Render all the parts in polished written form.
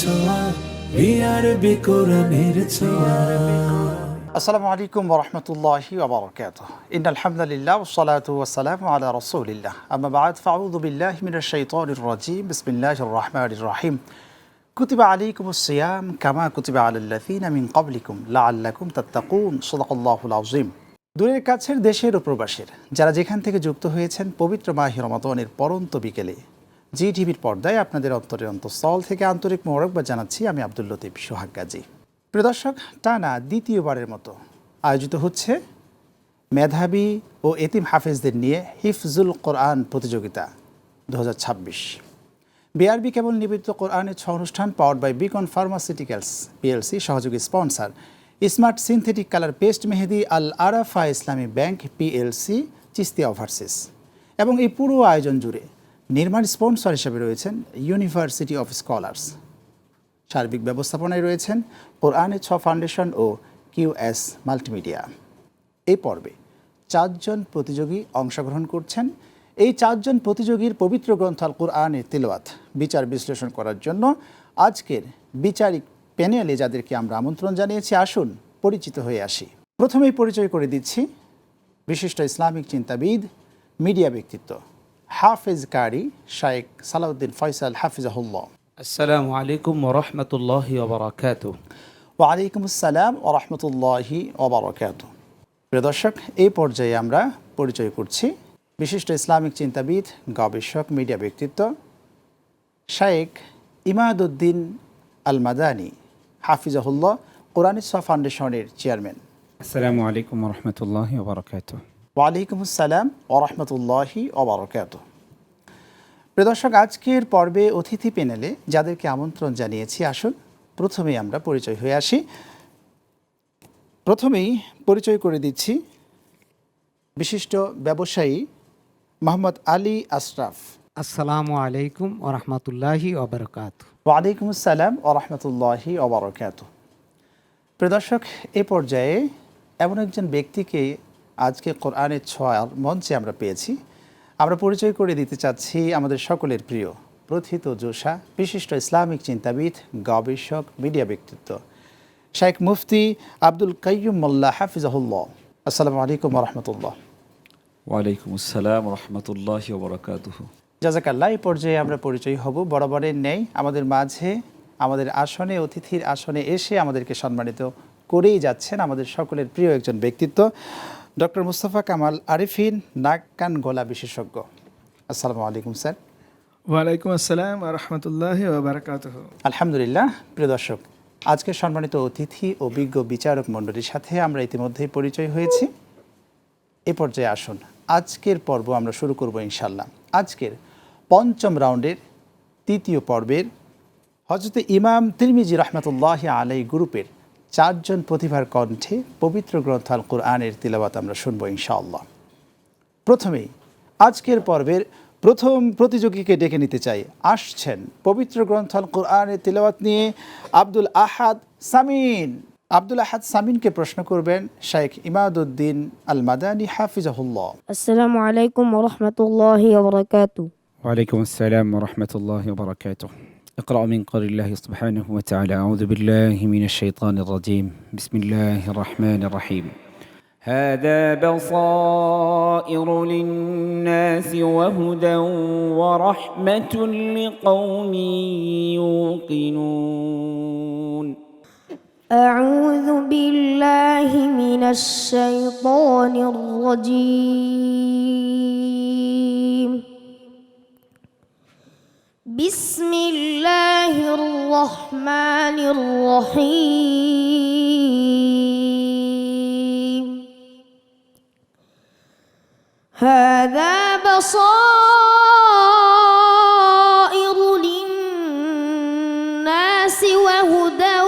ছোঁয়া বিআরবি কোরআনের ছোঁয়া। আসসালামু আলাইকুম ওয়া রাহমাতুল্লাহি ওয়া বারাকাতুহু। ইন্নাল হামদালিল্লাহ ওয়াস সালাতু ওয়াস সালামু আলা রাসূলিল্লাহ। আম্মা বা'দ ফাআউযু বিল্লাহি মিনাশ শাইতানির রাজীম। বিসমিল্লাহির রাহমানির রাহিম। কুতিবা আলাইকুমুস সিয়াম কামা কুতিবা আলাল লাযীনা মিন ক্বাবলিকুম লাআল্লাকুম তাত্তাকুন। সাদাকাল্লাহুল আযীম। দূরের কাছের দেশের ও প্রবাসের যারা যেখান থেকে যুক্ত হয়েছেন পবিত্র মাহে রমাদানের পরন্ত বিকেলে জি টিভির পর্দায় আপনাদের অন্তরের অন্তঃস্থল থেকে আন্তরিক মোবারকবাদ জানাচ্ছি আমি আব্দুল লতিফ সোহাগ গাজী। প্রিয় দর্শক, টানা দ্বিতীয়বারের মতো আয়োজিত হচ্ছে মেধাবী ও এতিম হাফেজদের নিয়ে হিফজুল কোরআন প্রতিযোগিতা 2026। বিআরবি কেবল নিবেদিত কোরআনের অনুষ্ঠান powered by Beacon Pharmaceuticals PLC সহযোগী sponsor smart synthetic colour paste mehedi Al Arafah Islami bank PLC চিস্তিয়া ওভারসিস এবং এই পুরো আয়োজন জুড়ে নির্মাণ স্পন্সর হিসেবে রয়েছেন ইউনিভার্সিটি অফ স্কলার্স। সার্বিক ব্যবস্থাপনায় রয়েছেন কোরআনের 6 ফাউন্ডেশন ও কিউএস মাল্টিমিডিয়া। এই পর্বে 4 জন প্রতিযোগী অংশগ্রহণ করছেন। এই 4 জন প্রতিযোগীর পবিত্র গ্রন্থ আল কোরআনের তিলাওয়াত বিচার বিশ্লেষণ করার জন্য আজকের বিচারিক প্যানেলে যাদেরকে আমরা আমন্ত্রণ জানিয়েছি, আসুন পরিচিত হয়ে আসি। প্রথমেই পরিচয় করে দিচ্ছি বিশিষ্ট ইসলামিক চিন্তাবিদ, মিডিয়া ব্যক্তিত্ব হাফেজ কারি শাইখ সালাউদ্দিন ফয়সাল হাফিজাহুল্লাহ। আসসালামু আলাইকুম ওয়া রাহমাতুল্লাহি ওয়া বারাকাতুহু। ওয়া আলাইকুম আসসালাম ওয়া রাহমাতুল্লাহি ওয়া বারাকাতুহু। প্রিয় দর্শক, এই পর্যায়ে আমরা পরিচয় করছি বিশিষ্ট ইসলামিক চিন্তাবিদ, গবেষক, মিডিয়া ব্যক্তিত্ব শাইখ ইমাদউদ্দিন আল মাদানী হাফিজাহুল্লাহ, কোরআনিক ফাউন্ডেশনের চেয়ারম্যান। আসসালামু আলাইকুম ওয়া রাহমাতুল্লাহি ওয়া বারাকাতুহু। ওয়া আলাইকুম আসসালাম ওয়া রাহমাতুল্লাহি ওয়া বারাকাতুহু। প্রিয় দর্শক, আজকের পর্বে অতিথি প্যানেলে যাদেরকে আমন্ত্রণ জানিয়েছি, আসুন প্রথমেই আমরা পরিচয় হয়ে আসি। প্রথমেই পরিচয় করে দিচ্ছি বিশিষ্ট ব্যবসায়ী মোহাম্মদ আলী আশরাফ। আসসালামু আলাইকুম ওয়া রাহমাতুল্লাহি ওয়া বারাকাতুহু। ওয়া আলাইকুম আসসালাম ওয়া রাহমাতুল্লাহি ওয়া বারাকাতুহু। প্রিয় দর্শক, এ পর্যায়ে এমন একজন ব্যক্তিকে আজকে কোরআনের ছোঁয়ার মঞ্চে আমরা পেয়েছি। আমরা পরিচয় করে দিতে চাচ্ছি আমাদের সকলের প্রিয় প্রথিত যোশা বিশিষ্ট ইসলামিক চিন্তাবিদ, গবেষক, মিডিয়া ব্যক্তিত্ব শাইখ মুফতি আব্দুল কাইয়ুম মোল্লা হাফিজাহুল্লাহ। আসসালামু আলাইকুম ওয়া রাহমাতুল্লাহ। ওয়ালাইকুম আসসালাম রহমতুল্লাহি ওয়া বারাকাতুহু। জাযাকাল্লাহ। এই পর্যায়ে আমরা পরিচয় হব বরাবরের ন্যায় আমাদের মাঝে আমাদের আসনে অতিথির আসনে এসে আমাদেরকে সম্মানিত করেই যাচ্ছেন আমাদের সকলের প্রিয় একজন ব্যক্তিত্ব ডক্টর মুস্তাফা কামাল আরিফিন, নাক কান গলা বিশেষজ্ঞ। আসসালামু আলাইকুম স্যার। ওয়ালাইকুম আসসালাম ওয়া রাহমাতুল্লাহি ওয়া বারাকাতুহু। আলহামদুলিল্লাহ। প্রিয় দর্শক, আজকে সম্মানিত অতিথি ও বিজ্ঞ বিচারক মণ্ডলীর সাথে আমরা ইতিমধ্যেই পরিচয় হয়েছি। এ পর্যায়ে আসুন আজকের পর্ব আমরা শুরু করব ইনশাল্লাহ। আজকের পঞ্চম রাউন্ডের তৃতীয় পর্বের হযরত ইমাম তিরমিজি রাহমাতুল্লাহি আলাইহি গ্রুপের 4 জন প্রতিভার কণ্ঠে পবিত্র গ্রন্থ আল কোরআনের তিলাওয়াত আমরা শুনব ইনশাআল্লাহ। প্রথমেই আজকের পর্বের প্রথম প্রতিযোগীকে ডেকে নিতে চাই। আসছেন পবিত্র গ্রন্থ আল কোরআনের তিলাওয়াত নিয়ে আব্দুল আহাদ সামিন। আব্দুল আহাদ সামিনকে প্রশ্ন করবেন শাইখ ইমাদউদ্দিন আল মাদানী হাফিজাহুল্লাহ। আসসালামু আলাইকুম ওয়া রাহমাতুল্লাহি ওয়া বারাকাতুহু। ওয়া আলাইকুম আসসালাম ওয়া রাহমাতুল্লাহি ওয়া বারাকাতুহু। اقرأ من قول الله سبحانه وتعالى أعوذ بالله من الشيطان الرجيم بسم الله الرحمن الرحيم هذا بصائر للناس وهدى ورحمة لقوم يوقنون. أعوذ بالله من الشيطان الرجيم بسم الله الرحمن الرحيم هذا بصائر للناس وهدى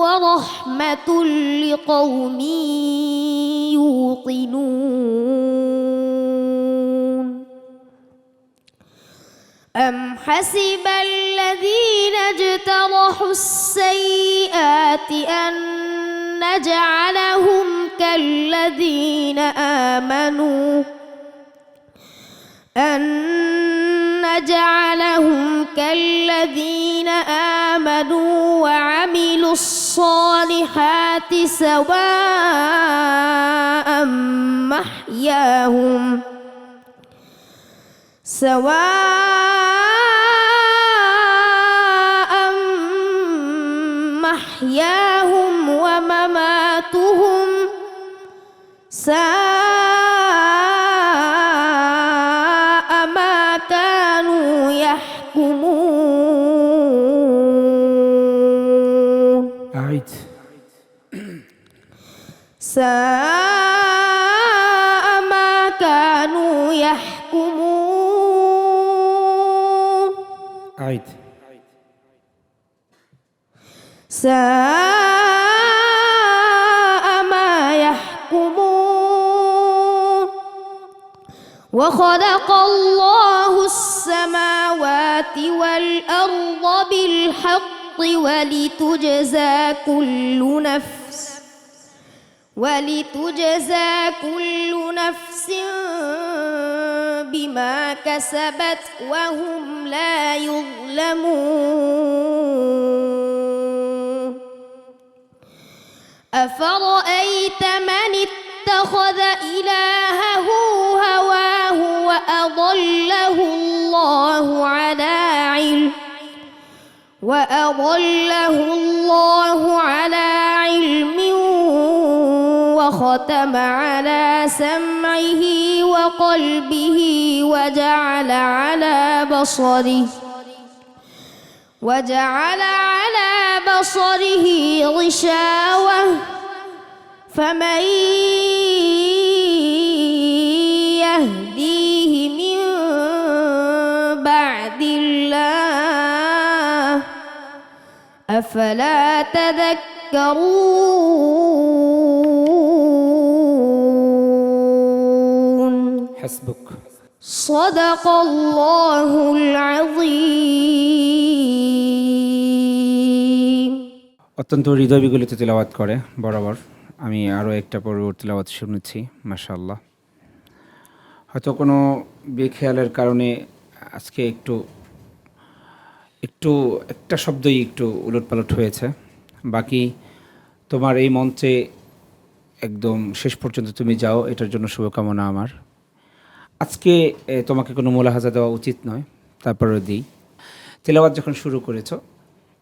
ورحمة لقوم يوقنون أم حسب الذين اجترحوا السيئات أن نجعلهم كالذين آمنوا أن نجعلهم كالذين آمنوا وعملوا الصالحات سواء محياهم ومماتهم ساء ما كانوا يحكمون أعيد ساء ما كانوا يحكمون أعيد ساء ما يحكمون وخلق الله السماوات والأرض بالحق ولتجزى كل نفس بما كسبت وهم لا يظلمون أفرأيت من اتخذ إلهه هواه وأضله الله على علم وختم على سمعه وقلبه وجعل على بصره غشاوة فمن يهديه من بعد الله أفلا تذكرون حسبك صدق الله العظيم অত্যন্ত হৃদয় বিগলিত তেলাওয়াত করে বরাবর। আমি আরও একটা পর্বর তেলাওয়াত শুনেছি, মাশাআল্লাহ। হয়তো কোনো বেখেয়ালের কারণে আজকে একটু একটা শব্দই একটু উলটপালট হয়েছে। বাকি তোমার এই মঞ্চে একদম শেষ পর্যন্ত তুমি যাও, এটার জন্য শুভকামনা আমার। আজকে তোমাকে কোনো মোলাহাজা দেওয়া উচিত নয়, তারপরে দিই। তেলাওয়াত যখন শুরু করেছো,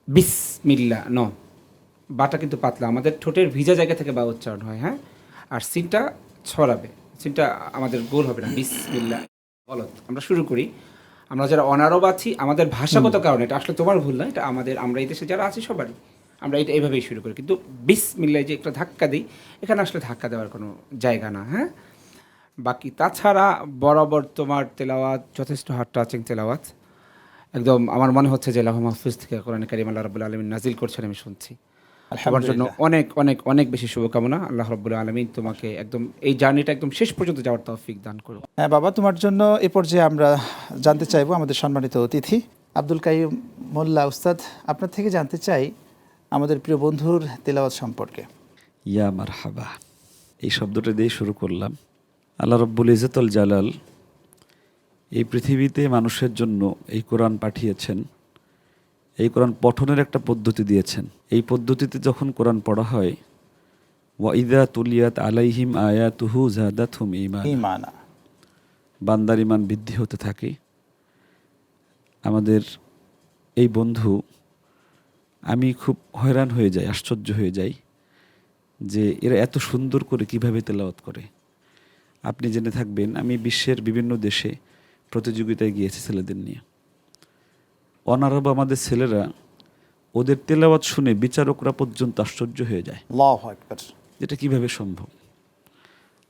বিসমিল্লাহ ন, বাটা কিন্তু পাতলা, আমাদের ঠোঁটের ভিজা জায়গা থেকে বা উচ্চারণ হয়, হ্যাঁ। আর সিনটা ছড়াবে, সিনটা আমাদের গোল হবে না। বিসমিল্লাহ গলত। আমরা শুরু করি, আমরা যারা অনারব আছি, আমাদের ভাষাগত কারণে, এটা আসলে তোমার ভুল না, এটা আমরা এই দেশে যারা আছি সবারই, আমরা এটা এইভাবেই শুরু করি। কিন্তু বিসমিল্লাহ যে একটা ধাক্কা দিই, এখানে আসলে ধাক্কা দেওয়ার কোনো জায়গা না, হ্যাঁ। বাকি তাছাড়া বরাবর তোমার তেলাওয়াত যথেষ্ট হার্ট টাচিং তেলাওয়াত। একদম আমার মনে হচ্ছে যে লাহু মাহফুজ থেকে কোরআন কারীম আল্লাহ রাব্বুল আলামিন নাজিল করছেন, আমি শুনছি। সবার জন্য অনেক অনেক অনেক বেশি শুভকামনা। আল্লাহ রাব্বুল আলামিন তোমাকে একদম এই জার্নিটা একদম শেষ পর্যন্ত যাওয়ার তৌফিক দান করুন। হ্যাঁ বাবা, তোমার জন্য এ পর্যায়ে আমরা জানতে চাইবো আমাদের সম্মানিত অতিথি আব্দুল কাইয়ুম মোল্লা উস্তাদ, আপনার থেকে জানতে চাই আমাদের প্রিয় বন্ধুর তেলাওয়াত সম্পর্কে। ইয়া মারহাবা, এই শব্দটা দিয়ে শুরু করলাম। আল্লাহ রব্বুল ইজ্জতুল জালাল এই পৃথিবীতে মানুষের জন্য এই কোরআন পাঠিয়েছেন, এই কোরআন পঠনের একটা পদ্ধতি দিয়েছেন। এই পদ্ধতিতে যখন কোরআন পড়া হয়, ওয়াইদা তুলিয়াত আলাইহিম আয়াতুহু জাদাতহুম ঈমানা, বান্দার ঈমান বৃদ্ধি হতে থাকে। আমাদের এই বন্ধু, আমি খুব হয়রান হয়ে যাই, আশ্চর্য হয়ে যাই যে এরা এত সুন্দর করে কিভাবে তেলাওয়াত করে। আপনি জেনে থাকবেন, আমি বিশ্বের বিভিন্ন দেশে প্রতিযোগিতায় গিয়েছি ছেলেদের নিয়ে। অনারব আমাদের ছেলেরা, ওদের তেলাওয়াত শুনে বিচারকরা পর্যন্ত আশ্চর্য হয়ে যায়, আল্লাহু আকবার, যেটা কিভাবে সম্ভব।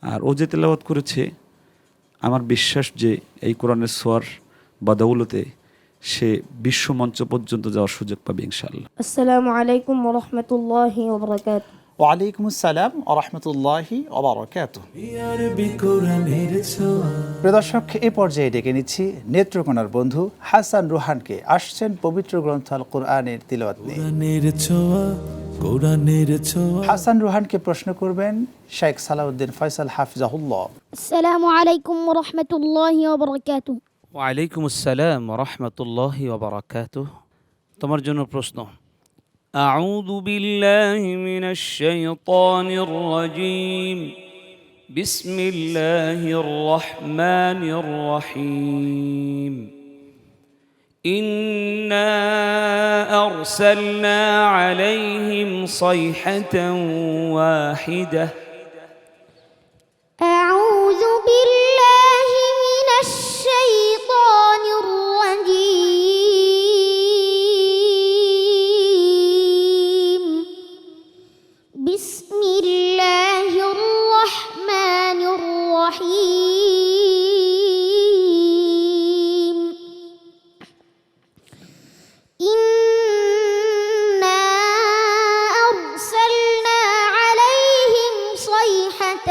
আর ও যে তেলাওয়াত করেছে, আমার বিশ্বাস যে এই কোরআনের সোয়ার বাদাউলতে সে বিশ্বমঞ্চ পর্যন্ত যাওয়ার সুযোগ পাবে ইনশাআল্লাহ। আসসালামু আলাইকুম ওয়া রাহমাতুল্লাহি ওয়া বারাকাতুহু। ওয়ালাইকুম আসসালাম ওয়া রাহমাতুল্লাহি ওয়া বারাকাতুহু। আরবি কোরআনের ছোঁয়া। প্রিয় দর্শক, এই পর্যায়ে ডেকে নিচ্ছি নেত্রকোনার বন্ধু হাসান রুহানকে। আসছেন পবিত্র গ্রন্থ আল কোরআনের তিলাওয়াত নিয়ে। কোরআনের ছোঁয়া। হাসান রুহানকে প্রশ্ন করবেন শেখ সালাউদ্দিন ফয়সাল হাফিজাহুল্লাহ। আসসালামু আলাইকুম ওয়া রাহমাতুল্লাহি ওয়া বারাকাতুহু। ওয়ালাইকুম আসসালাম রহমতুল্লাহি ওয়া বারাকাতুহু। তোমার জন্য প্রশ্ন, أعوذ بالله من الشيطان الرجيم بسم الله الرحمن الرحيم إنا أرسلنا عليهم صيحة واحدة أعوذ بالله من الشيطان الرجيم بسم الله الرحمن الرحيم إنا أرسلنا عليهم صيحة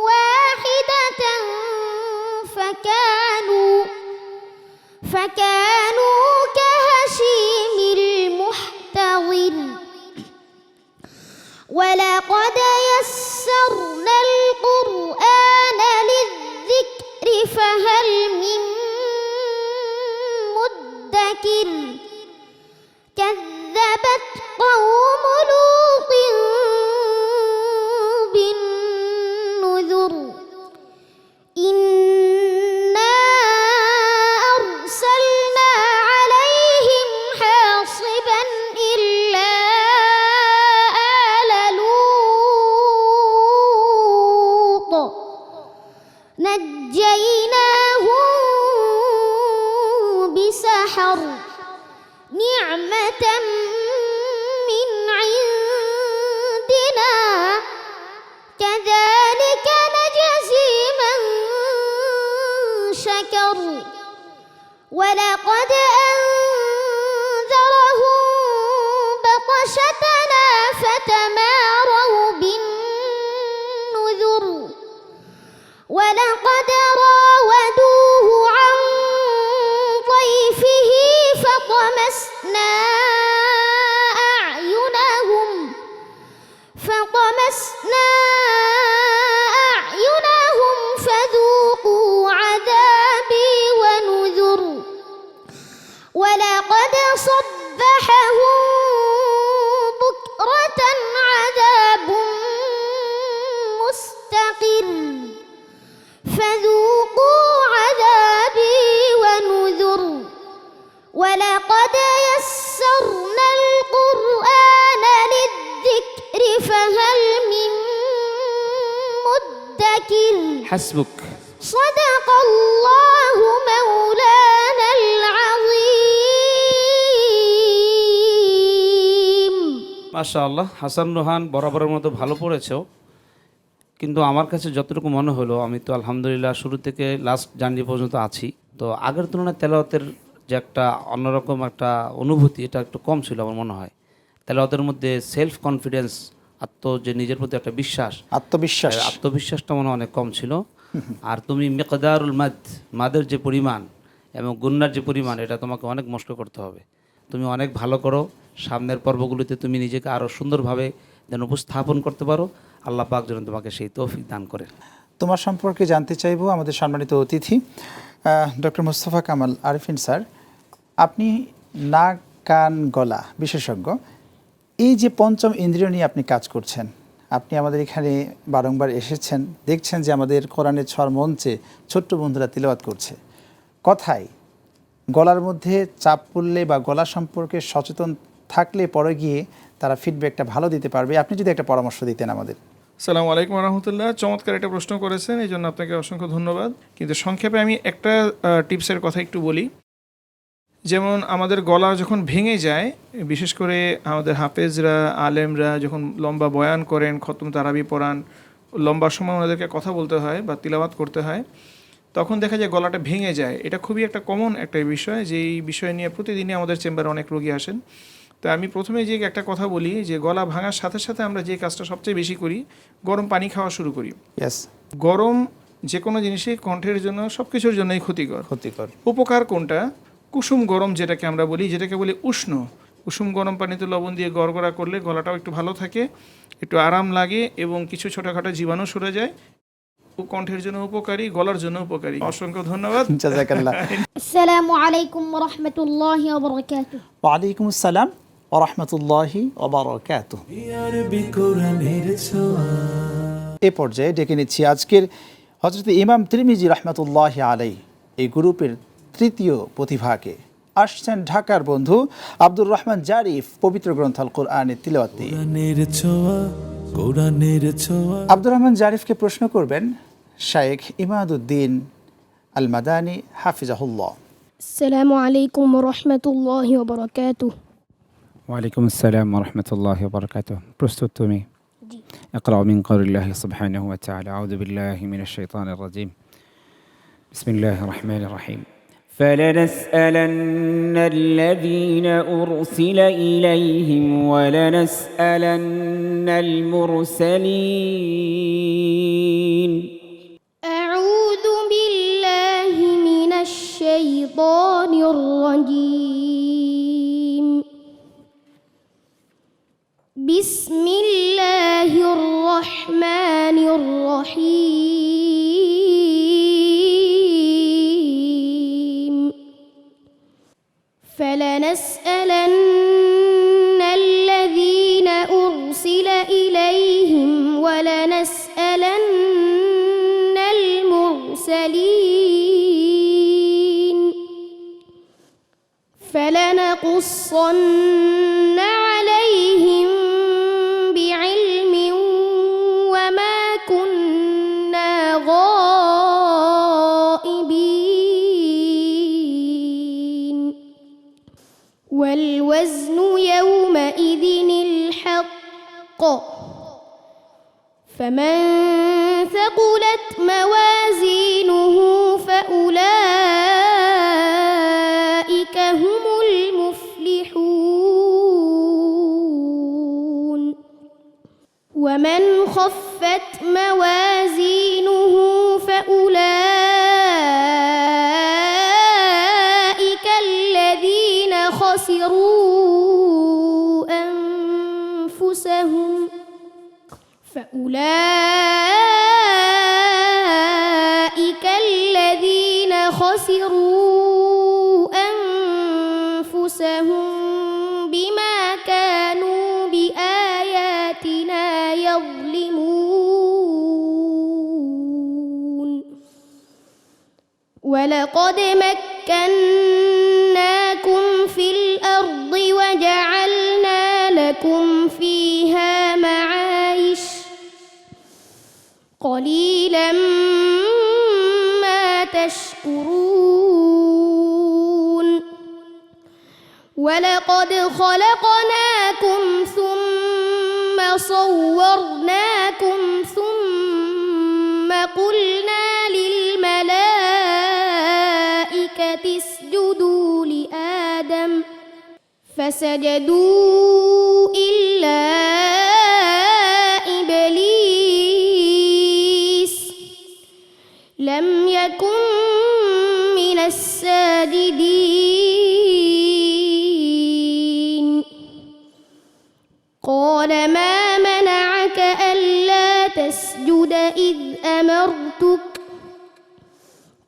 واحدة فكانوا كهشيم المحتضر ولقد يسرنا القرآن للذكر فهل من مدكر كذبت قوم لوط بالنذر إنا أرسلنا عليهم حاصبا إلا آل لوط نجيناهم بسحر نعمة من عندنا كذلك نجزي من شكر ولقد أنذرهم بطشتنا فتماروا بالنذر ولقد راودوه عن ضيفه فطمسنا أعينهم فذوقوا عذابي ونذر ولقد صبحهم بكرة عذاب مستقر فذوقوا عذابي ونذر ولقد يسرنا القرآن للذكر فهل من مدكر حسبك صدق الله مولانا العظيم মাশাআল্লাহ হাসান রোহান বরাবরের মতো ভালো পড়েছো, কিন্তু আমার কাছে যতটুকু মনে হলো, আমি তো আলহামদুলিল্লাহ শুরু থেকে লাস্ট জার্নি পর্যন্ত আছি, তো আগের তুলনায় তেলাওয়াতের যে একটা অন্যরকম একটা অনুভূতি, এটা একটু কম ছিল আমার মনে হয়। তেলাওয়াতের মধ্যে সেলফ কনফিডেন্স, যে নিজের প্রতি একটা বিশ্বাস, আত্মবিশ্বাসটা মনে হয় অনেক কম ছিল। আর তুমি মিকদারুল মাদের যে পরিমাণ এবং গুন্নার যে পরিমাণ, এটা তোমাকে অনেক মস্ত করতে হবে। তুমি অনেক ভালো করো, সামনের পর্বগুলিতে তুমি নিজেকে আরও সুন্দরভাবে যেন উপস্থাপন করতে পারো। আল্লাহ পাক যেন তোমাকে সেই তৌফিক দান করেন। তোমার সম্পর্কে জানতে চাইবো আমাদের সম্মানিত অতিথি ডক্টর মোস্তফা কামাল আরিফিন স্যার। আপনি নাক কান গলা বিশেষজ্ঞ, এই যে পঞ্চম ইন্দ্রিয় নিয়ে আপনি কাজ করছেন, আপনি আমাদের এখানে বারংবার এসেছেন, দেখছেন যে আমাদের কোরআনের ছোঁয়ার মঞ্চে ছোট্ট বন্ধুরা তিলাওয়াত করছে। কথায় গলার মধ্যে চাপ পড়লে বা গলা সম্পর্কে সচেতন থাকলে পরে গিয়ে তারা ফিডব্যাকটা ভালো দিতে পারবে। আপনি যদি একটা পরামর্শ দিতেন আমাদের। আসসালামু আলাইকুম রহমতুল্লাহ, চমৎকার একটা প্রশ্ন করেছেন, এই জন্য আপনাকে অসংখ্য ধন্যবাদ। কিন্তু সংক্ষেপে আমি একটা টিপসের কথা একটু বলি। যেমন আমাদের গলা যখন ভেঙে যায়, বিশেষ করে আমাদের হাফেজরা আলেমরা যখন লম্বা বয়ান করেন, খতম তারাবি পড়ান, লম্বা সময় ওনাদেরকে কথা বলতে হয় বা তিলাওয়াত করতে হয়, তখন দেখা যায় গলাটা ভেঙে যায়। এটা খুবই একটা কমন একটা বিষয়, যে এই বিষয় নিয়ে প্রতিদিনই আমাদের চেম্বারে অনেক রোগী আসেন। তো আমি প্রথমে যে একটা কথা বলি, যে গলা ভাঙার সাথে সাথে আমরা যে কাজটা সবচেয়ে বেশি করি, গরম পানি খাওয়া শুরু করি। গরম যে কোনো জিনিসই কণ্ঠের জন্য, সব কিছুর জন্যই ক্ষতিকর। উপকার কোনটা? কুসুম গরম যেটাকে আমরা বলি, যেটাকে বলি উষ্ণ, কুসুম গরম পানিতে লবণ দিয়ে গড়গড়া করলে গলাটাও একটু ভালো থাকে, একটু আরাম লাগে এবং কিছু ছোটোখাটো জীবাণু সরে যায়। কণ্ঠের জন্য উপকারী, গলার জন্য উপকারী। অসংখ্য ধন্যবাদ। আসসালামু আলাইকুম ওয়া রাহমাতুল্লাহি ওয়া বারাকাতুহু। ওয়া আলাইকুম আসসালাম ওয়া রাহমাতুল্লাহি ওয়া বারাকাতুহু। আরবি কোরআনের ছোঁয়া এ পর্যায়ে ডেকে নিচ্ছি আজকের হযরত ইমাম তিরমিজি রাহমাতুল্লাহি আলাইহি এই গ্রুপের তৃতীয় প্রতিভাকে। আসছেন ঢাকার বন্ধু আব্দুর রহমান জারিফ পবিত্র গ্রন্থ আল কোরআনের তিলাওয়াত দিয়ে। কোরআনের ছোঁয়া কোরআনের ছোঁয়া। আব্দুর রহমান জারিফকে প্রশ্ন করবেন শায়েখ ইমাদউদ্দিন আল মাদানী হাফিজাহুল্লাহ। السلام عليكم ورحمة الله وبركاته. ওয়ালাইকুম আসসালাম ওরহমতুল্লাহ বরকাত। প্রস্তুত তুমি? اقرأ من قول الله سبحانه وتعالى أعوذ بالله من الشيطان الرجيم بسم الله الرحمن الرحيم فلنسألن الذين أرسل إليهم ولنسألن المرسلين أعوذ بالله من الشيطان الرجيم. بسم الله الرحمن الرحيم. فلنسألن الذين أرسل إليهم ولنسألن المرسلين. فلنقصن عليهم بعلم وما كنا غائبين. والوزن يومئذ الحق. فمن ثقلت موازينه فأولئك هم المفلحون. ومن خفت موازينه فأولئك الذين خسروا أنفسهم بما كانوا بآياتنا يظلمون. ولقد مكناكم في الأرض وجعلنا لكم فيها معايش قليلا ما تشكرون. ولقد خلقناكم ثم صورناكم ثم قلنا للملائكة اسجدوا لآدم فسجدوا إلا إبليس لم يكن من الساجدين. قال ما منعك ألا تسجد إذ أمرتك؟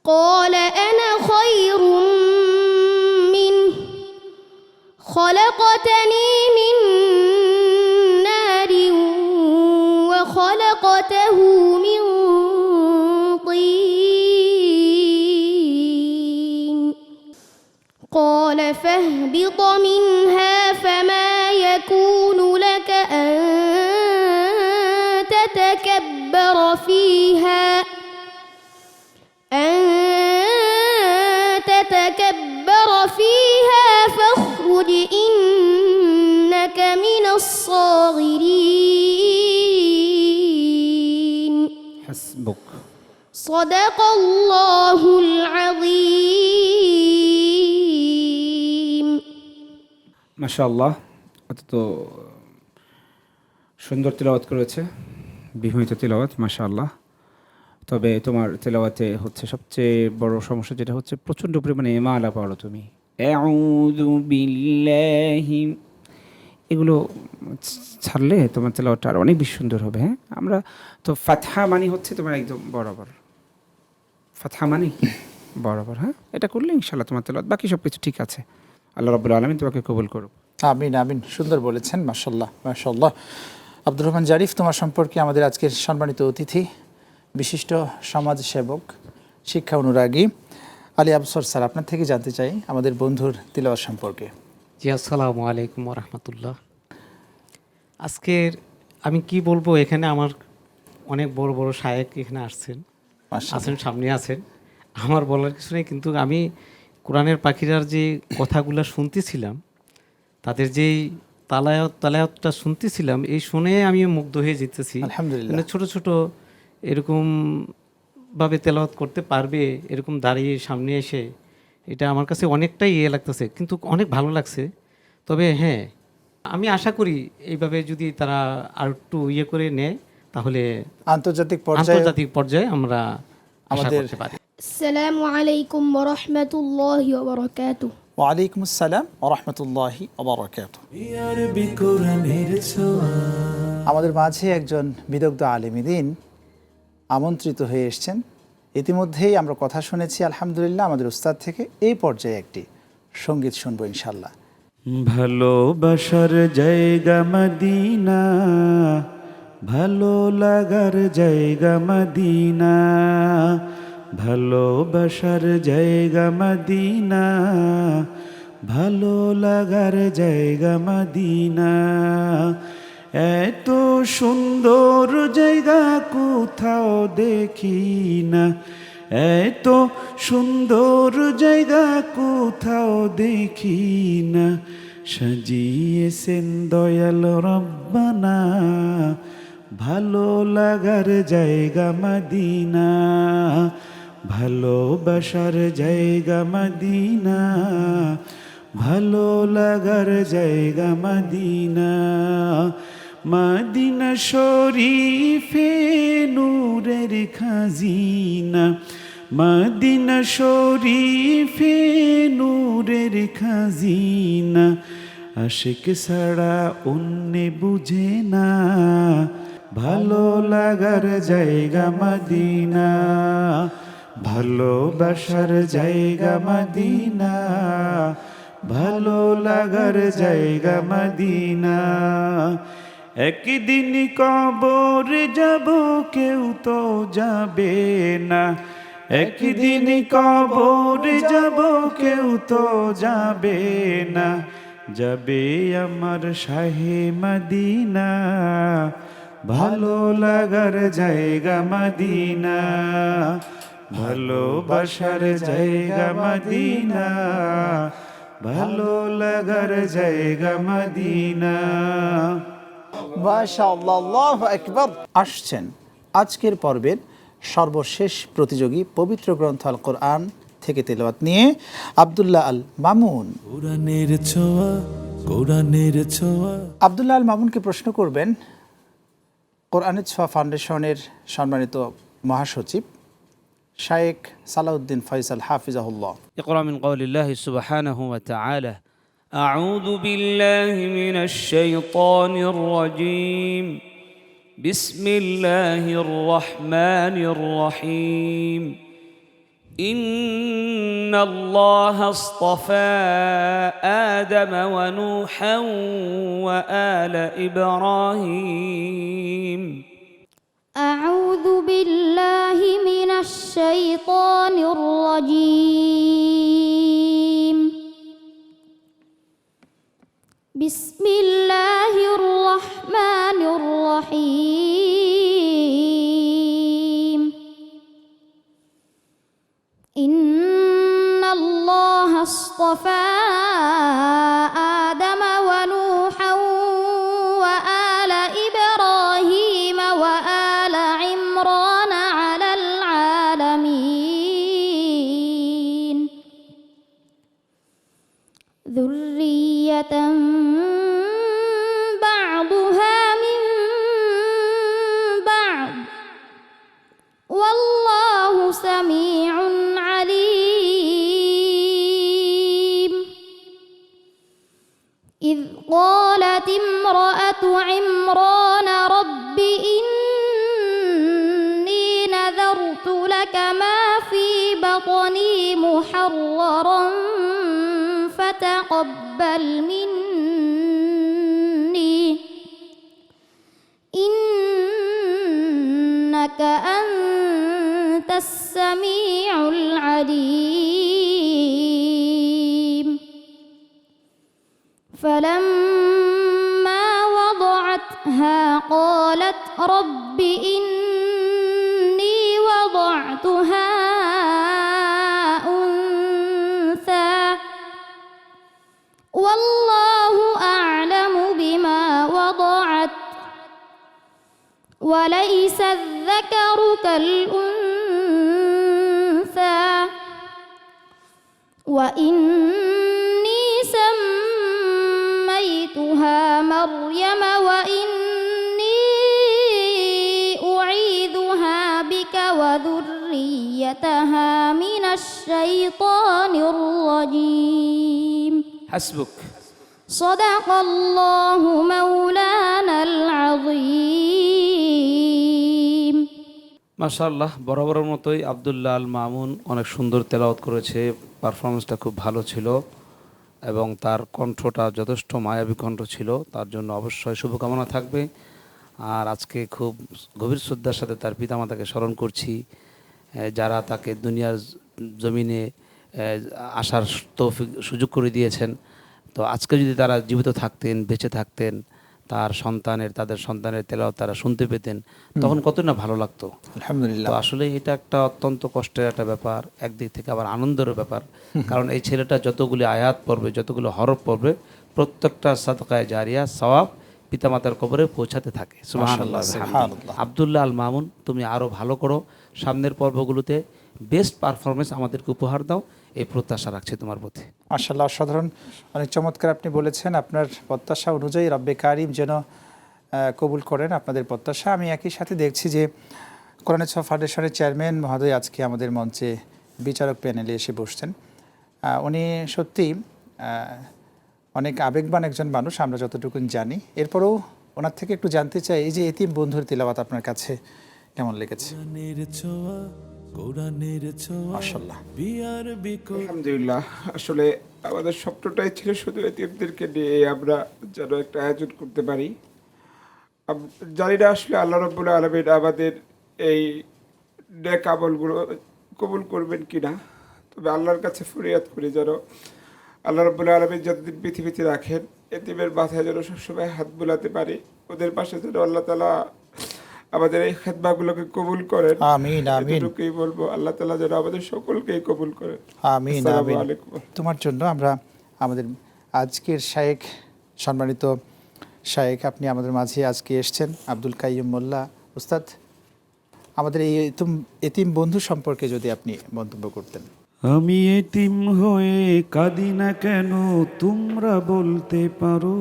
قال أنا خير منه خلقتني من نار وخلقته من طين. قال فاهبط منها فما يكون لك أن تتكبر فيها فاخرج إنك من الصاغرين. حسبك صدق الله العظيم. মাশাআল্লাহ, অত্যন্ত সুন্দর তেলাওয়াত করেছে, বিস্ময়িত তেলাওয়াত মাশাআল্লাহ। তবে তোমার তেলাওয়াতে হচ্ছে সবচেয়ে বড় সমস্যা যেটা হচ্ছে প্রচণ্ড পরিমাণে এমালা পড়ো তুমি। আউযু বিল্লাহি, এগুলো ছাড়লে তোমার তেলাওয়াতটা আর অনেক বেশি সুন্দর হবে। হ্যাঁ, আমরা তো ফাতহা মানে হচ্ছে তোমার একদম বরাবর, ফাতহা মানে বরাবর। হ্যাঁ, এটা করলে ইনশাআল্লাহ তোমার তেলাওয়াত বাকি সব কিছু ঠিক আছে। আল্লাহ রাব্বুল আলামিন তোমাকে কবুল করুক। আমিন আমিন, সুন্দর বলেছেন, মাশাল্লাহ মাশাল্লাহ। আব্দুর রহমান জারিফ, তোমার সম্পর্কে আমাদের আজকের সম্মানিত অতিথি, বিশিষ্ট সমাজসেবক, শিক্ষা অনুরাগী আলী আফসর স্যার, আপনার থেকে জানতে চাই আমাদের বন্ধুর তিলাওয়াত সম্পর্কে। জি, আসসালামু আলাইকুম রহমতুল্লাহ। আজকের আমি কি বলবো, এখানে আমার অনেক বড় বড় শায়েক এখানে আছেন, সামনে আছেন, আমার বলার কিছু নেই। কিন্তু আমি কোরআনের পাখিরার যে কথাগুলো শুনতেছিলাম, তাদের যেই তালায়াতটা শুনতেছিলাম, এই শুনে আমি মুগ্ধ হয়ে যেতেছি। আলহামদুলিল্লাহ। মানে ছোট ছোট এরকম ভাবে তেলাওয়াত করতে পারবে, এরকম দাঁড়িয়ে সামনে এসে, এটা আমার কাছে অনেকটাই লাগতেছে, কিন্তু অনেক ভালো লাগছে। তবে হ্যাঁ, আমি আশা করি এইভাবে যদি তারা আর একটু করে নেয়, তাহলে আন্তর্জাতিক পর্যায়ে আমরা আশা আমাদের করতে পারি। আসসালামু আলাইকুম ওয়া রাহমাতুল্লাহি ওয়া বারাকাতুহু। ওয়ালাইকুম আসসালাম ওয়া রাহমাতুল্লাহি ওয়া বারাকাতুহু। আরবি কোরআনের ছোঁয়া। আমাদের মাঝে একজন বিদগ্ধ আলেমীদ্বীন আমন্ত্রিত হয়ে এসেছেন। ইতিমধ্যেই আমরা কথা শুনেছি আলহামদুলিল্লাহ আমাদের উস্তাদ থেকে। এই পর্যায়ে একটি সঙ্গীত শুনবো ইনশাল্লাহ। ভালোবাসার জায়গা মদিনা, ভালো লাগার জায়গা মদিনা, ভালোবাসার জায়গা মদিনা, ভালো লাগার জায়গা মদিনা। এত সুন্দর জায়গা কোথাও দেখি না, এত সুন্দর জায়গা কোথাও দেখি না। সাজিয়েছেন দয়াল রব্বানা, ভালো লাগার জায়গা মদিনা, ভালোবাসার জায়গা মদিনা, ভালো লাগার জায়গা মদিনা। মদিনা শরীফে নূরের খাজিনা, মদিনা শরীফে নূরের খাজিনা। আশিক ছাড়া অন্য বুঝে না, ভালো লাগার জায়গা মদিনা, ভালোবাসার জায়গা মদিনা, ভালো লাগার জায়গা মদিনা। একদিন কবর যাব কেউ তো যাবে না, একদিন কবর যাব কেউ তো যাবে না। যাবে আমার শাহে মদিনা, ভালো লাগার জায়গা মদিনা, ভালোবাসার জায়গা মদিনা, ভালো লাগার জায়গা মদিনা। মাশাআল্লাহ, আল্লাহু আকবার। আসছেন আজকের পর্বের সর্বশেষ প্রতিযোগী, পবিত্র গ্রন্থ আল কোরআন থেকে তেলাওয়াত নিয়ে আব্দুল্লাহ আল মামুন। কোরআনের ছোঁয়া, কোরআনের ছোঁয়া। আব্দুল্লাহ আল মামুনকে প্রশ্ন করবেন কোরআনের ছোঁয়া ফাউন্ডেশনের সম্মানিত মহাসচিব শায়েখ সালাউদ্দিন ফয়সাল হাফিজাহুল্লাহ। اقرأ من قول الله سبحانه وتعالى: أعوذ بالله من الشيطان الرجيم بسم الله الرحمن الرحيم إن الله اصطفى آدم ونوحا وآل إبراهيم. أعوذ بالله من الشيطان الرجيم. بسم الله الرحمن الرحيم. إن الله اصطفى آدم ونوحا وآل إبراهيم وآل عمران على العالمين ذرية بعضها من بعض والله سميع عليم. إذ قالت امرأة عمران رب إني نذرت لك ما في بطني محررا فتقبل مني فلما وضعتها قالت رب إني وضعتها أنثى والله أعلم بما وضعت وليس الذكر كالأنثى وإني سميتها مريم وإني أعيذها بك وذريتها من الشيطان الرجيم হাসবুক। صدق الله مولانا العظيم মাশাআল্লাহ, বরাবরের মতোই আব্দুল্লাহ আল মামুন অনেক সুন্দর তেলাওয়াত করেছে। পারফরমেন্সটা খুব ভালো ছিল এবং তার কণ্ঠটা যথেষ্ট মায়াবী কণ্ঠ ছিল। তার জন্য অবশ্যই শুভকামনা থাকবে। আর আজকে খুব গভীর শ্রদ্ধার সাথে তার পিতামাতাকে স্মরণ করছি, যারা তাকে দুনিয়ার জমিনে আসার তৌফিক সুযোগ করে দিয়েছেন। তো আজকে যদি তারা জীবিত থাকতেন, বেঁচে থাকতেন, তাদের সন্তানের তেলাওয়াত তারা শুনতে পেতেন, তখন কত না ভালো লাগতো। আলহামদুলিল্লাহ। তো আসলে এটা একটা অত্যন্ত কষ্টের একটা ব্যাপার, একদিক থেকে আবার আনন্দেরও ব্যাপার। কারণ এই ছেলেটা যতগুলি আয়াত পড়বে, যতগুলো হরফ পড়বে, প্রত্যেকটা সাদকায়ে জারিয়া সওয়াব পিতামাতার কবরে পৌঁছাতে থাকে। সুবহানাল্লাহ। আব্দুল্লাহ আল মামুন, তুমি আরও ভালো করো, সামনের পর্বগুলোতে বেস্ট পারফরমেন্স আমাদেরকে উপহার দাও, এই প্রত্যাশা রাখছি তোমার প্রতি। মাশাআল্লাহ, অসাধারণ, অনেক চমৎকার আপনি বলেছেন। আপনার প্রত্যাশা অনুযায়ী রব্বে কারিম যেন কবুল করেন আপনাদের প্রত্যাশা। আমি একই সাথে দেখছি যে কোরআন ছোঁয়া ফাউন্ডেশনের চেয়ারম্যান মহোদয় আজকে আমাদের মঞ্চে বিচারক প্যানেলে এসে বসছেন। উনি সত্যি অনেক আবেগবান একজন মানুষ, আমরা যতটুকু জানি। এরপরেও ওনার থেকে একটু জানতে চাই, এই যে এতিম বন্ধুর তিলাওয়াত আপনার কাছে কেমন লেগেছে? কোরআনের ছোঁয়া, কোরআনের ছোঁয়া, মাশাআল্লাহ। বিয়ার বিকোর আলহামদুলিল্লাহ, আসলে আমাদের স্বপ্নটাই ছিল শুধু এতিমদেরকে নিয়ে আমরা যেন একটা আয়োজন করতে পারি। জানি না আসলে আল্লাহ রাব্বুল আলামিন আমাদের এই নেক আমলগুলো কবুল করবেন কিনা, তবে আল্লাহর কাছে ফরিয়াদ করি যেন আল্লাহ রাব্বুল আলামিন যতদিন পৃথিবীতে রাখেন এতিমের মাথায় যেন সবসময় হাত বোলাতে পারি, ওদের পাশে যেন আল্লাহ তাআলা আমাদের এই খেদমাগুলোকে কবুল করেন। আমিন আমিন। এতটুকুই বলবো, আল্লাহ তাআলা যেন আমাদের সকলকেই কবুল করেন। আমিন আসসালামু আমিন। আলাইকুম। তোমার জন্য আমরা আমাদের আজকের শায়েখ, সম্মানিত শায়েখ, আপনি আমাদের মাঝে আজকে এসেছেন, আব্দুল কাইয়ুম মোল্লা উস্তাদ, আমাদের এই এতিম বন্ধু সম্পর্কে যদি আপনি মন্তব্য করতেন। আমি এতিম হয়ে কাঁদি না কেন তোমরা বলতে পারো,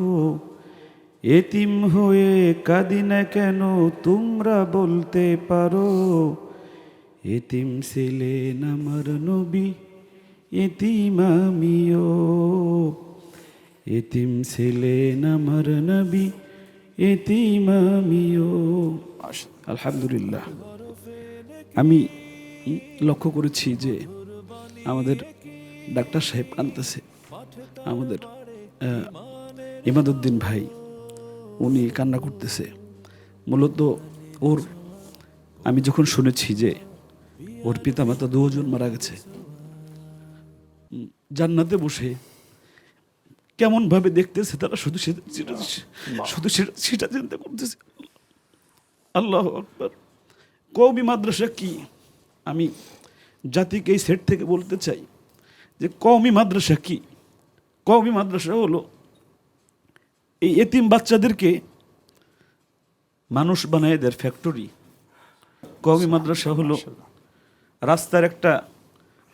এতিম হয়ে কাঁদি না কেন তোমরা বলতে পারো, এতিম ছিলেন আমার নবী এতিম আমিও, এতিম ছিলেন আমার নবী এতিম আমিও। আলহামদুলিল্লাহ, আমি লক্ষ্য করেছি যে আমাদের ডাক্তার সাহেব কাঁদতেছে, আমাদের ইমাদউদ্দিন ভাই উনি কান্না করতেছে। মূলত আমি যখন শুনেছি যে ওর পিতামাতা দুজন মারা গেছে, জান্নাতে বসে কেমন ভাবে দেখতেছে তারা, শুধু সেটা চিন্তা করতেছে। আল্লাহু আকবার। কওমি মাদ্রাসা কি, আমি জাতিকে এই সেট থেকে বলতে চাই যে কওমি মাদ্রাসা কি। কওমি মাদ্রাসা হলো এই এতিম বাচ্চাদেরকে মানুষ বানায় দেয় ফ্যাক্টরি। কওমি মাদ্রাসা হলো রাস্তার একটা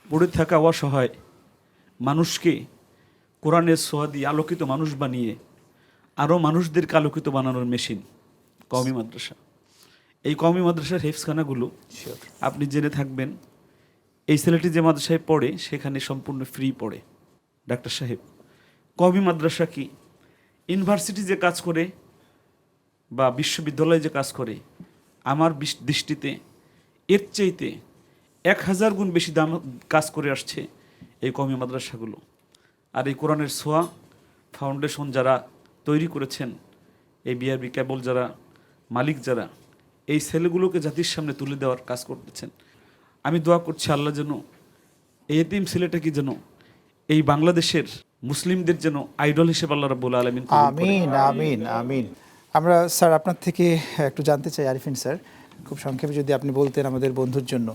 পড়ে থাকা অসহায় মানুষকে কোরআনের ছোঁয়া দিয়ে আলোকিত মানুষ বানিয়ে আরও মানুষদেরকে আলোকিত বানানোর মেশিন কওমি মাদ্রাসা। এই কওমি মাদ্রাসার হেফজখানাগুলো আপনি জেনে থাকবেন, এই ছেলেটি যে মাদ্রাসায় পড়ে সেখানে সম্পূর্ণ ফ্রি পড়ে। ডাক্তার সাহেব, কওমি মাদ্রাসা কি, ইউনিভার্সিটি যে কাজ করে বা বিশ্ববিদ্যালয়ে যে কাজ করে, আমার দৃষ্টিতে এর চাইতে 1000 গুণ বেশি দাম কাজ করে আসছে এই কওমি মাদ্রাসাগুলো। আর এই কোরআনের ছোঁয়া ফাউন্ডেশন যারা তৈরি করেছেন, এই বিআরবি কেবল যারা মালিক, যারা এই ছেলেগুলোকে জাতির সামনে তুলে দেওয়ার কাজ করতেছেন, আমি দোয়া করছি আল্লাহ যেন এই এতিম ছেলেটাকে যেন এই বাংলাদেশের মুসলিমদের যেন আইডল হিসেবে আল্লাহ রাব্বুল আলামিন কবুল করেন। আমিন আমিন আমিন। আমরা স্যার আপনার থেকে একটু জানতে চাই, আরিফিন স্যার, খুব সংক্ষেপে যদি আপনি বলতেন আমাদের বন্ধুর জন্য।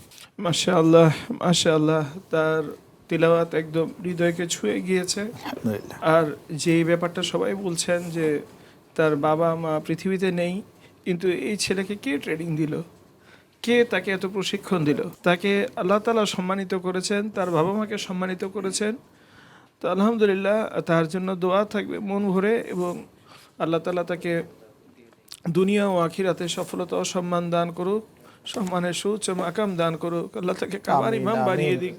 মাশাআল্লাহ মাশাআল্লাহ, তার তিলাওয়াত একদম হৃদয়কে ছুঁয়ে গিয়েছে। আলহামদুলিল্লাহ। আর যেই ব্যাপারটা সবাই বলছেন যে তার বাবা মা পৃথিবীতে নেই, কিন্তু এই ছেলেকে কে ট্রেনিং দিল, কে তাকে এত প্রশিক্ষণ দিল, তাকে আল্লাহ তাআলা সম্মানিত করেছেন, তার বাবা মাকে সম্মানিত করেছেন। তো আলহামদুলিল্লাহ, তার জন্য দোয়া থাকবে মন ভরে, এবং আল্লাহ তাআলা তাকে দুনিয়া ও আখিরাতে সফলতা ও সম্মান দান করুক, সম্মানের সুউচ্চ মাকাম দান করুক, আল্লাহ তাকে কাবার আমিন, ইমাম বাড়িয়ে আমিন। দিক।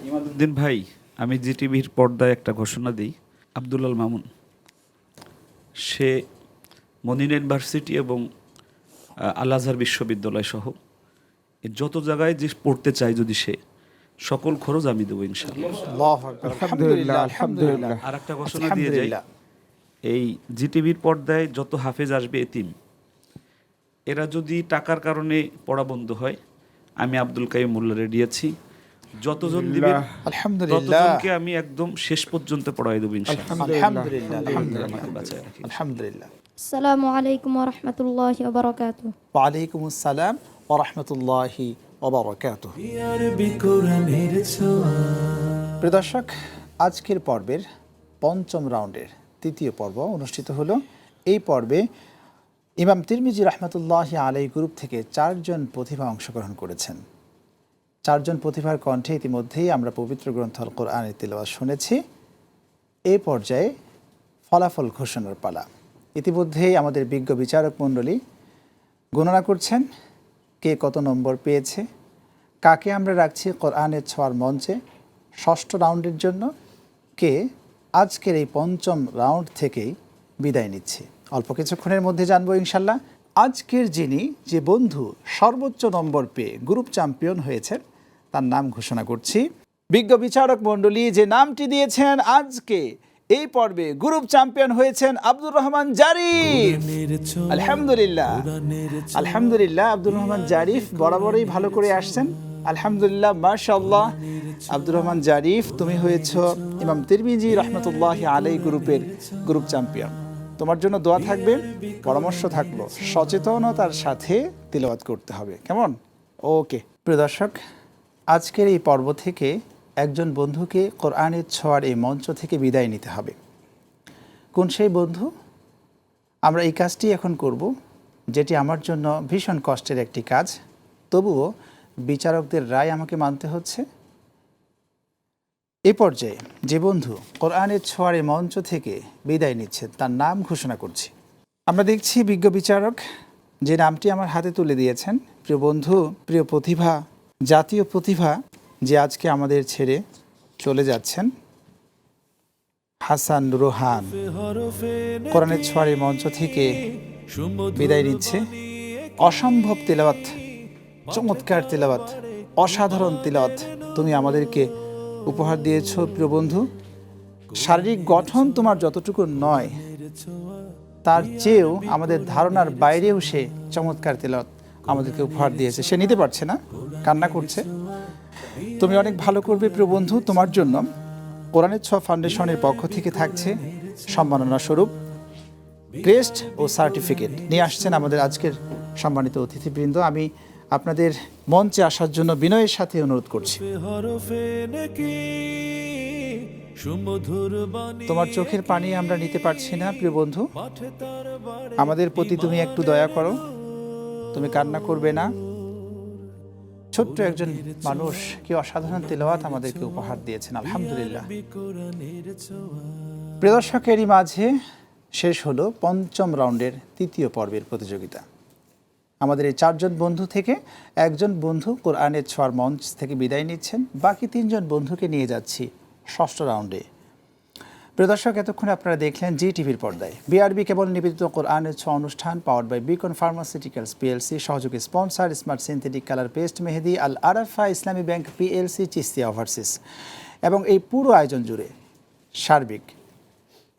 ইমাদুদ্দিন ভাই, আমি জি টিভির পর্দায় একটা ঘোষণা দিই, আব্দুল মামুন সে মদিনা ইউনিভার্সিটি এবং আল আজহার বিশ্ববিদ্যালয় সহ যত জায়গায় যে পড়তে চায়, যদি সে সকল খরচ আমি দেবো ইনশাআল্লাহ। আল্লাহু আকবার। আলহামদুলিল্লাহ আলহামদুলিল্লাহ। আর একটা ঘোষণা দিয়ে যাই, এই জি টিভির পর্দায় যত হাফেজ আসবে এতিম, এরা যদি টাকার কারণে পড়া বন্ধ হয়, আমি আব্দুল কাইয়ুম মোল্লা রেডি আছি, যতজন দিবেন আলহামদুলিল্লাহ ততজনকে আমি একদম শেষ পর্যন্ত পড়াই দেবো ইনশাআল্লাহ। আলহামদুলিল্লাহ আলহামদুলিল্লাহ আমাকে বাঁচায় রাখি। আলহামদুলিল্লাহ। আসসালামু আলাইকুম ওয়া রাহমাতুল্লাহি ওয়া বারাকাতুহু। ওয়া আলাইকুম আসসালাম ওয়া রাহমাতুল্লাহি ওয়া বারাকাতুহু। আরবি কোরআনের ছোঁয়া। প্রিয় দর্শক, আজকের পর্বের পঞ্চম রাউন্ডের তৃতীয় পর্ব অনুষ্ঠিত হলো। এই পর্বে ইমাম তিরমিজি রাহমাতুল্লাহি আলাইহি গ্রুপ থেকে 4 জন প্রতিভা অংশগ্রহণ করেছেন। 4 জন প্রতিভার কণ্ঠে ইতিমধ্যেই আমরা পবিত্র গ্রন্থ আল কোরআনের তিলাওয়াত শুনেছি। এই পর্যায়ে ফলাফল ঘোষণার পালা। ইতিমধ্যেই আমাদের বিজ্ঞ বিচারক মণ্ডলী গণনা করছেন কে কত নম্বর পেয়েছে, কাকে আমরা রাখছি কোরআনের ছোঁয়ার মঞ্চে ষষ্ঠ রাউন্ডের জন্য, কে আজকের এই পঞ্চম রাউন্ড থেকেই বিদায় নিচ্ছে। অল্প কিছুক্ষণের মধ্যে জানবো ইনশাল্লাহ। আজকের যিনি যে বন্ধু সর্বোচ্চ নম্বর পেয়ে গ্রুপ চ্যাম্পিয়ন হয়েছেন তার নাম ঘোষণা করছি। বিজ্ঞ বিচারক মণ্ডলী যে নামটি দিয়েছেন আজকে এই পর্বে গ্রুপ চ্যাম্পিয়ন হয়েছেন আব্দুর রহমান জারিফ। আলহামদুলিল্লাহ আলহামদুলিল্লাহ। আব্দুর রহমান জারিফ বরাবরই ভালো করে আসছেন, আলহামদুলিল্লাহ মাশাআল্লাহ। আব্দুর রহমান জারিফ, তুমি হয়েছ ইমাম তিরমিজি রাহমাতুল্লাহি আলাইহি গ্রুপের গ্রুপ চ্যাম্পিয়ন। তোমার জন্য দোয়া থাকবে, পরামর্শ থাকলো, সচেতনতার সাথে তিলাওয়াত করতে হবে, কেমন? ওকে। প্রিয় দর্শক, আজকের এই পর্ব থেকে একজন বন্ধুকে কোরআনের ছোঁয়ার এই মঞ্চ থেকে বিদায় নিতে হবে। কোন সেই বন্ধু? আমরা এই কাজটি এখন করব, যেটি আমার জন্য ভীষণ কষ্টের একটি কাজ, তবুও বিচারকদের রায় আমাকে মানতে হচ্ছে। এই পর্যায়ে যে বন্ধু কোরআনের ছোঁয়ার এই মঞ্চ থেকে বিদায় নিচ্ছে তার নাম ঘোষণা করছি। আমরা দেখছি বিজ্ঞ বিচারক যে নামটি আমার হাতে তুলে দিয়েছেন, প্রিয় বন্ধু, প্রিয় প্রতিভা, জাতীয় প্রতিভা, যে আজকে আমাদের ছেড়ে চলে যাচ্ছেন, হাসান রোহান কোরআনের ছোঁয়ার এই মঞ্চ থেকে বিদায় নিচ্ছে। অসম্ভব তিলাওয়াত, চমৎকার তিলাওয়াত, অসাধারণ তিলাওয়াত তুমি আমাদেরকে উপহার দিয়েছ প্রিয় বন্ধু। শারীরিক গঠন তোমার যতটুকু নয় তার চেয়েও আমাদের ধারণার বাইরেও সে চমৎকার তিলাওয়াত আমাদেরকে উপহার দিয়েছে। সে নিতে পারছে না, কান্না করছে। তুমি অনেক ভালো করবে প্রিয় বন্ধু। তোমার জন্য কোরআনের ছোঁয়া ফাউন্ডেশনের পক্ষ থেকে থাকছে সম্মাননা স্বরূপ ক্রেস্ট ও সার্টিফিকেট নিয়ে আসছেন আমাদের আজকের সম্মানিত অতিথিবৃন্দ। আমি আপনাদের মঞ্চে আসার জন্য বিনয়ের সাথে অনুরোধ করছি। তোমার চোখের পানি আমরা নিতে পারছি না প্রিয় বন্ধু, আমাদের প্রতি তুমি একটু দয়া করো, তুমি কান্না করবে না। ছোট্ট একজন মানুষ কি অসাধারণ তিলাওয়াত আমাদেরকে উপহার দিয়েছেন, আলহামদুলিল্লাহ। প্রিয় দর্শকেরই মাঝে শেষ হলো পঞ্চম রাউন্ডের তৃতীয় পর্বের প্রতিযোগিতা। আমাদের এই 4 জন বন্ধু থেকে একজন বন্ধু কোরআনের ছোঁয়ার মঞ্চ থেকে বিদায় নিচ্ছেন, বাকি 3 জন বন্ধুকে নিয়ে যাচ্ছি ষষ্ঠ রাউন্ডে। প্রিয় দর্শক, এতক্ষণে আপনারা দেখলেন জি টিভির পর্দায় বিআরবি কেবল নিবেদিত কোরআনের ছোঁয়া অনুষ্ঠান powered by Beacon Pharmaceuticals PLC, সহযোগী sponsor smart synthetic colour paste mehedi, Al Arafah Islami bank PLC, চিস্তিয়া ওভারসিস। এবং এই পুরো আয়োজন জুড়ে সার্বিক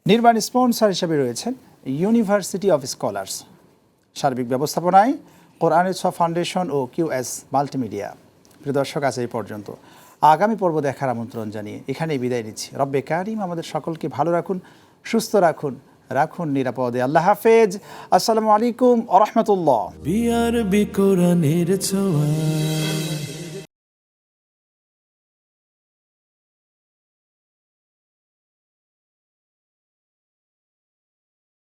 নির্মাণ স্পন্সর হিসেবে রয়েছেন ইউনিভার্সিটি অফ স্কলার্স। সার্বিক ব্যবস্থাপনায় কোরআনের ছোঁয়া ফাউন্ডেশন ও কিউএস মাল্টিমিডিয়া। প্রিয় দর্শক, আজ এই পর্যন্ত। আগামী পর্ব দেখার আমন্ত্রণ জানিয়ে এখানেই বিদায় নিচ্ছি। রব্বে কারিম আমাদের সকলকে ভালো রাখুন, সুস্থ রাখুন, রাখুন নিরাপদে। আল্লাহ হাফেজ। আসসালামু আলাইকুম ওয়া রাহমাতুল্লাহ। বিআরবি কোরআনের ছোঁয়া